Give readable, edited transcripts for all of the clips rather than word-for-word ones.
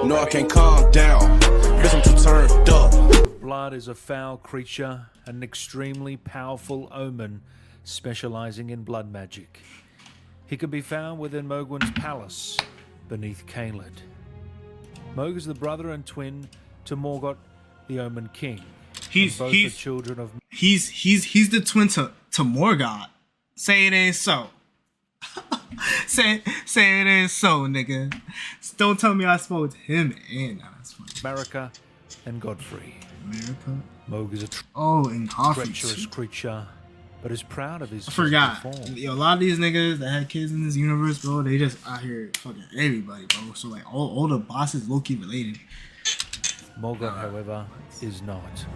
No, I can't calm down. Bitch, I'm too turned up. Blood is a foul creature, an extremely powerful omen specializing in blood magic. He can be found within Mogh's palace beneath Caelid. Mogh is the brother and twin to Morgoth, the Omen King. He's the children of. He's the twin to Morgoth. Say it ain't so. say it ain't so, nigga. Don't tell me I spoke to him and America and Godfrey. America. Mogh is a treacherous creature, but is proud of his. I forgot. Form. Yo, a lot of these niggas that had kids in this universe, bro, they just out here fucking everybody, bro. So like all the bosses low-key related. Mogh, however, is not.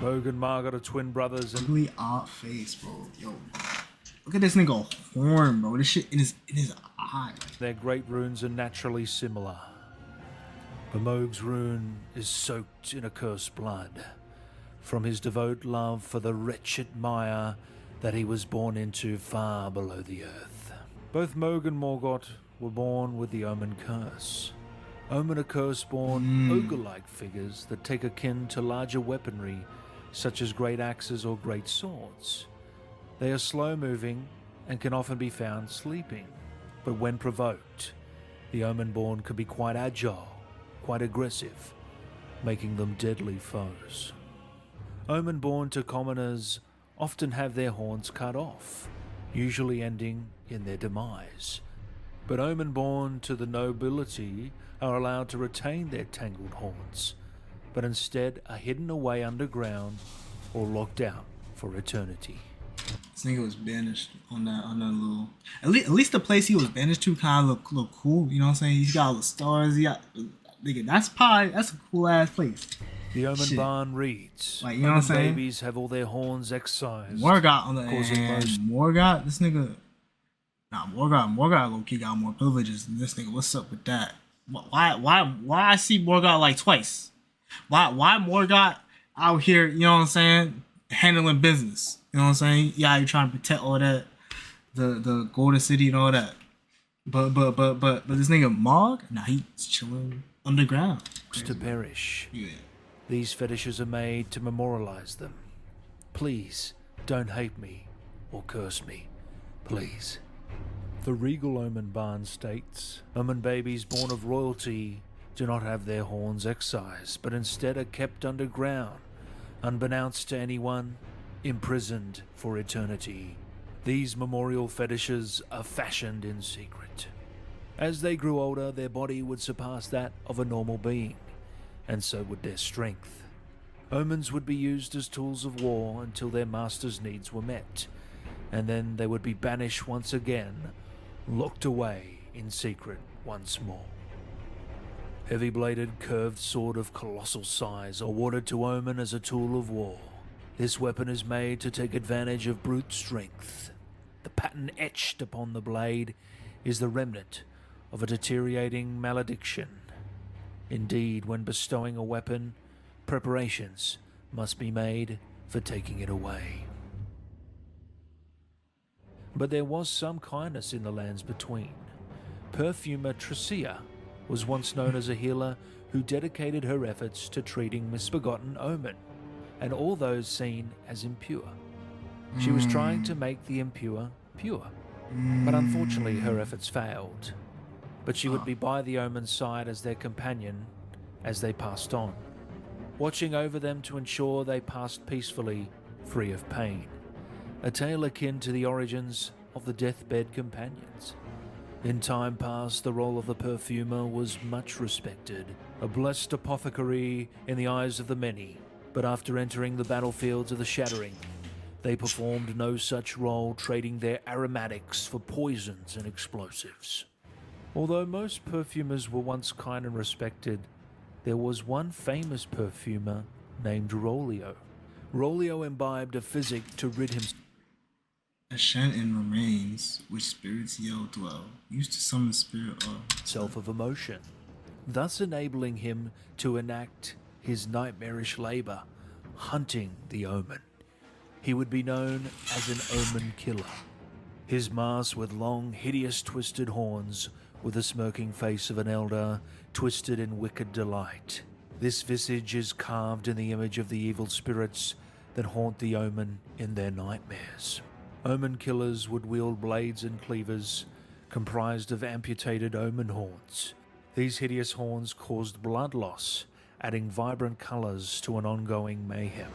Mogh and Margaret are twin brothers and ugly odd face, bro. Yo, look at this nigga horn, bro. This shit in his eye. Their great runes are naturally similar. But Mogh's rune is soaked in accursed blood from his devout love for the wretched mire that he was born into far below the earth. Both Mogh and Morgoth were born with the Omen curse. Omen are curse-born ogre-like figures that take a kin to larger weaponry such as great axes or great swords. They are slow-moving and can often be found sleeping, but when provoked, the Omen-born can be quite agile, quite aggressive, making them deadly foes. Omen-born to commoners often have their horns cut off, usually ending in their demise. But Omen-born to the nobility are allowed to retain their tangled horns, but instead are hidden away underground or locked out for eternity. This nigga was banished on that little. At least the place he was banished to kind of look cool. You know what I'm saying? He's got all the stars. He got, nigga, that's a cool ass place. The Omen barn reads, like, you know what I'm saying? Babies have all their horns excised. Morgoth on the hand. Morgoth, this nigga. Nah, Morgoth low-key got more privileges than this nigga. What's up with that? Why I see Morgoth like twice? Why Morgoth out here, you know what I'm saying, handling business? You know what I'm saying? Yeah, you trying to protect all that, the Golden City and all that. But this nigga Mogh, nah, he's chilling underground. To perish. Yeah. These fetishes are made to memorialize them. Please don't hate me or curse me. Please. The regal Omen barn states, Omen babies born of royalty do not have their horns excised, but instead are kept underground, unbeknownst to anyone, imprisoned for eternity. These memorial fetishes are fashioned in secret. As they grew older, their body would surpass that of a normal being, and so would their strength. Omens would be used as tools of war until their master's needs were met, and then they would be banished once again, locked away in secret once more. Heavy-bladed curved sword of colossal size awarded to Omen as a tool of war. This weapon is made to take advantage of brute strength. The pattern etched upon the blade is the remnant of a deteriorating malediction. Indeed, when bestowing a weapon, preparations must be made for taking it away. But there was some kindness in the lands between. Perfumer Tricia was once known as a healer who dedicated her efforts to treating misbegotten Omen and all those seen as impure. She was trying to make the impure pure, but unfortunately her efforts failed. But she would be by the Omen's side as their companion as they passed on, watching over them to ensure they passed peacefully, free of pain. A tale akin to the origins of the deathbed companions. In time past, the role of the perfumer was much respected, a blessed apothecary in the eyes of the many, but after entering the battlefields of the Shattering, they performed no such role, trading their aromatics for poisons and explosives. Although most perfumers were once kind and respected, there was one famous perfumer named Rolio. Rolio imbibed a physic to rid himself. Ascent in remains, which spirits yell dwell, used to summon the spirit of emotion, thus enabling him to enact his nightmarish labor, hunting the Omen. He would be known as an Omen killer. His mask with long, hideous twisted horns, with the smirking face of an elder, twisted in wicked delight. This visage is carved in the image of the evil spirits that haunt the Omen in their nightmares. Omen killers would wield blades and cleavers comprised of amputated omen horns. These hideous horns caused blood loss, adding vibrant colors to an ongoing mayhem.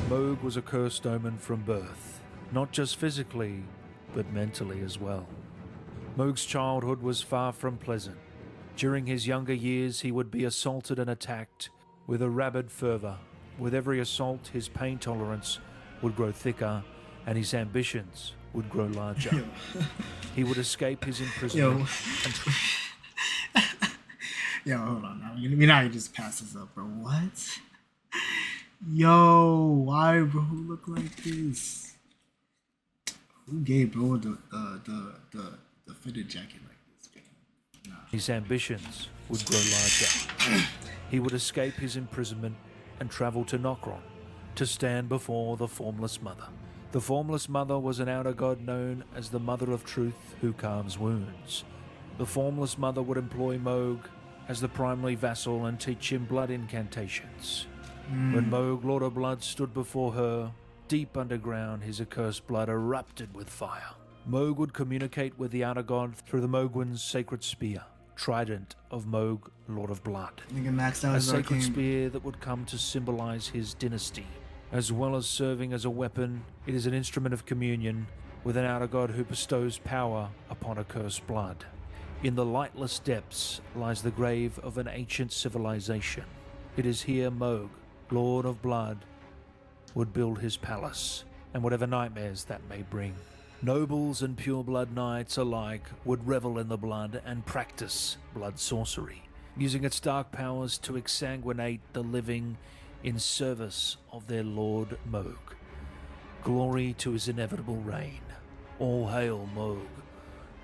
Mogh was a cursed omen from birth, not just physically, but mentally as well. Mogh's childhood was far from pleasant. During his younger years, he would be assaulted and attacked with a rabid fervor. With every assault, his pain tolerance would grow thicker and his ambitions would grow larger. He would escape his imprisonment. Yo, hold on now. We're not gonna just pass this up, bro. What? Yo, why bro look like this? Who gave bro the fitted jacket like this? Nah. His ambitions would grow larger. He would escape his imprisonment and travel to Nokron to stand before the Formless Mother. The Formless Mother was an outer god known as the Mother of Truth who calms wounds. The Formless Mother would employ Mogh as the primary vassal and teach him blood incantations. When Mogh, Lord of Blood, stood before her, deep underground his accursed blood erupted with fire. Mogh would communicate with the outer god through the Mogwin's sacred spear, Trident of Mogh, Lord of Blood. Nigga maxed out A his sacred arcane. spear that would come to symbolize his dynasty. As well as serving as a weapon, it is an instrument of communion with an outer god who bestows power upon accursed blood. In the lightless depths lies the grave of an ancient civilization. It is here Mogh, Lord of Blood, would build his palace, and whatever nightmares that may bring. Nobles and pure-blood knights alike would revel in the blood and practice blood sorcery, using its dark powers to exsanguinate the living in service of their Lord Mogh. Glory to his inevitable reign. All hail Mogh,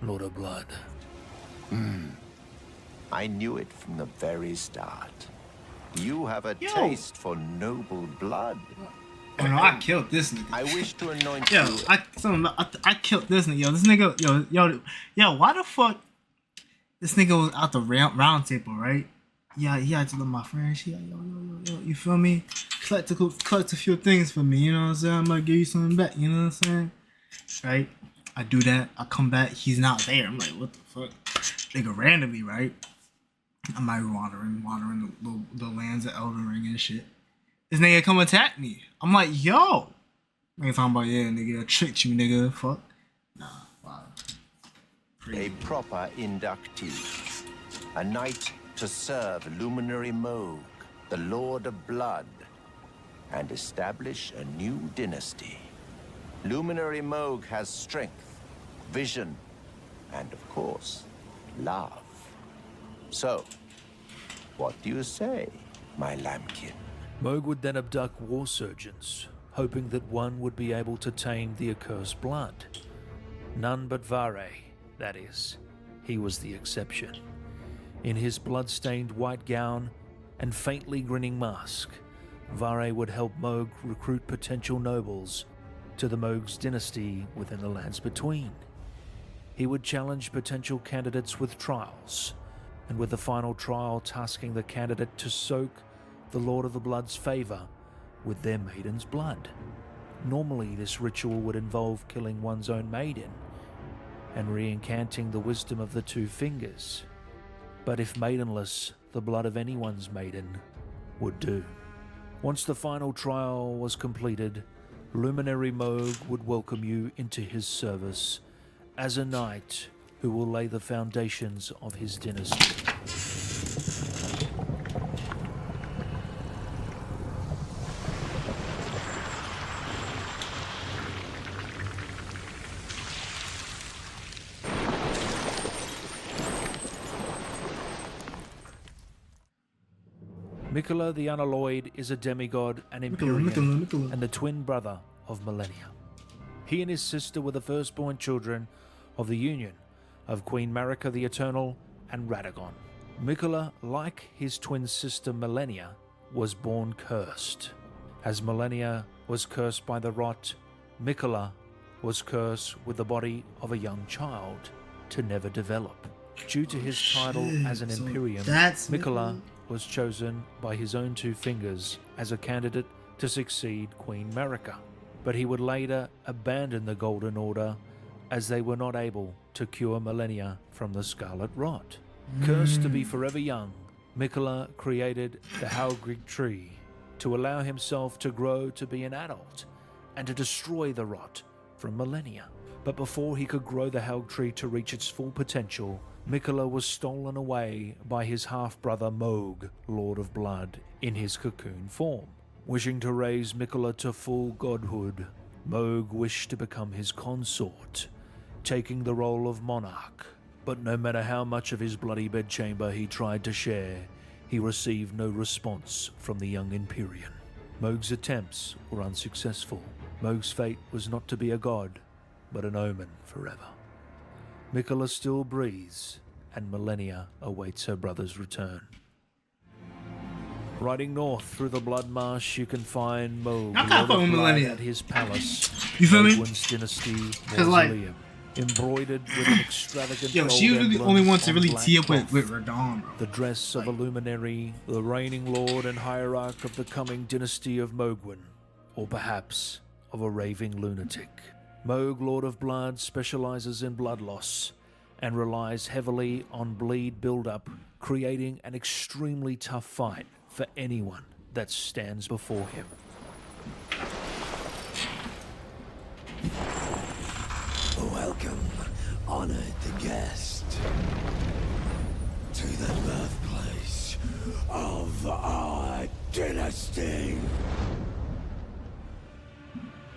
Lord of Blood. I knew it from the very start. You have a taste for noble blood. Oh no, I killed this nigga. I wish to anoint Yo, you. I killed this nigga. Yo, this nigga, yo, why the fuck? This nigga was out the round table, right? Yeah, he had to let my friend. She, yo, you feel me? Collect a few things for me. You know what I'm saying? I'm gonna give you something back. You know what I'm saying? Right? I do that. I come back. He's not there. I'm like, what the fuck? Nigga, randomly, right? I might be wandering the lands of Elden Ring and shit. This nigga come attack me. I'm like, yo. Nigga talking about, yeah, nigga, I tricked you, nigga. Fuck. Nah, wow. A proper inductee. A knight to serve Luminary Mogh, the Lord of Blood, and establish a new dynasty. Luminary Mogh has strength, vision, and of course, love. So, what do you say, my lambkin? Mogh would then abduct war surgeons, hoping that one would be able to tame the accursed blood. None but Vare, that is. He was the exception. In his blood-stained white gown and faintly grinning mask, Vare would help Mogh recruit potential nobles to the Mogh's dynasty within the lands between. He would challenge potential candidates with trials, and with the final trial tasking the candidate to soak the Lord of the Blood's favor with their maiden's blood. Normally, this ritual would involve killing one's own maiden and re-incanting the wisdom of the two fingers. But if maidenless, the blood of anyone's maiden would do. Once the final trial was completed, Luminary Mogh would welcome you into his service as a knight who will lay the foundations of his dynasty. Miquella the Unalloyed is a demigod and Imperium and the twin brother of Millennia. He and his sister were the firstborn children of the union of Queen Marika the Eternal and Radagon. Mikola, like his twin sister Millennia, was born cursed. As Millennia was cursed by the rot, Mikola was cursed with the body of a young child to never develop. Due to his title as an Imperium, Mikola was chosen by his own two fingers as a candidate to succeed Queen Marika. But he would later abandon the Golden Order as they were not able to cure Millennia from the Scarlet Rot. Cursed to be forever young, Mikola created the Halgrig tree to allow himself to grow to be an adult and to destroy the rot from Millennia. But before he could grow the Helg tree to reach its full potential, Mikola was stolen away by his half-brother Mogh, Lord of Blood, in his cocoon form. Wishing to raise Mikola to full godhood, Mogh wished to become his consort, taking the role of monarch. But no matter how much of his bloody bedchamber he tried to share, he received no response from the young Empyrean. Mogh's attempts were unsuccessful. Mogh's fate was not to be a god, but an omen forever. Mikola still breathes, and Millennia awaits her brother's return. Riding north through the Blood Marsh, you can find Mogh, Lord of Blood, at his palace, you feel me? Mogwyn's dynasty mausoleum, embroidered with an extravagant yo, she was really the only one to really tee up with Radon, bro. The dress of a luminary, the reigning lord and hierarch of the coming dynasty of Mogwyn, or perhaps of a raving lunatic. Mogh, Lord of Blood, specializes in blood loss and relies heavily on bleed buildup, creating an extremely tough fight for anyone that stands before him. Welcome, honored the guest, to the birthplace of our dynasty.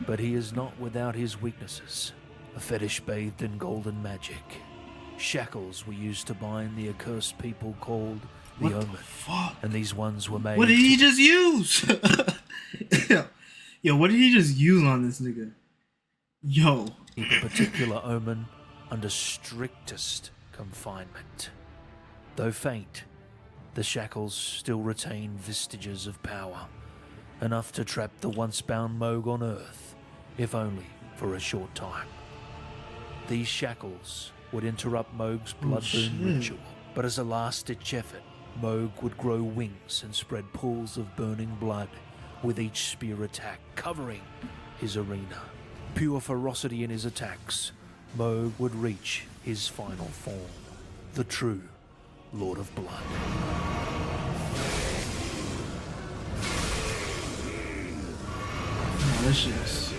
But he is not without his weaknesses. A fetish bathed in golden magic. Shackles were used to bind the accursed people called the Omen. Fuck? And these ones were made. What did he just use? Yo, what did he just use on this nigga? Yo. Keep a particular omen under strictest confinement. Though faint, the shackles still retain vestiges of power, enough to trap the once-bound Mogh on Earth, if only for a short time. These shackles would interrupt Mogh's blood-boon ritual, but as a last-ditch effort, Mogh would grow wings and spread pools of burning blood with each spear attack, covering his arena. Pure ferocity in his attacks, Mogh would reach his final form, the true Lord of Blood. Delicious.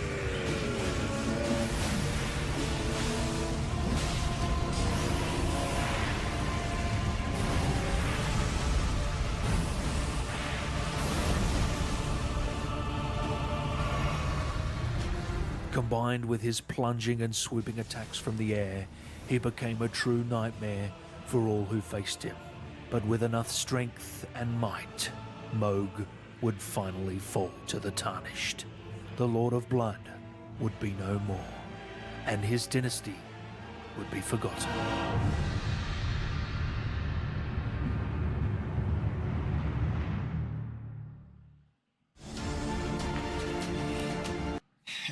Combined with his plunging and swooping attacks from the air, he became a true nightmare for all who faced him. But with enough strength and might, Mogh would finally fall to the Tarnished. The Lord of Blood would be no more, and his dynasty would be forgotten.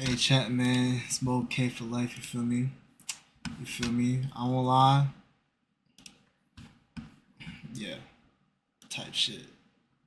Hey chat, man, it's Mogh K for life, you feel me? You feel me? I won't lie. Yeah, type shit.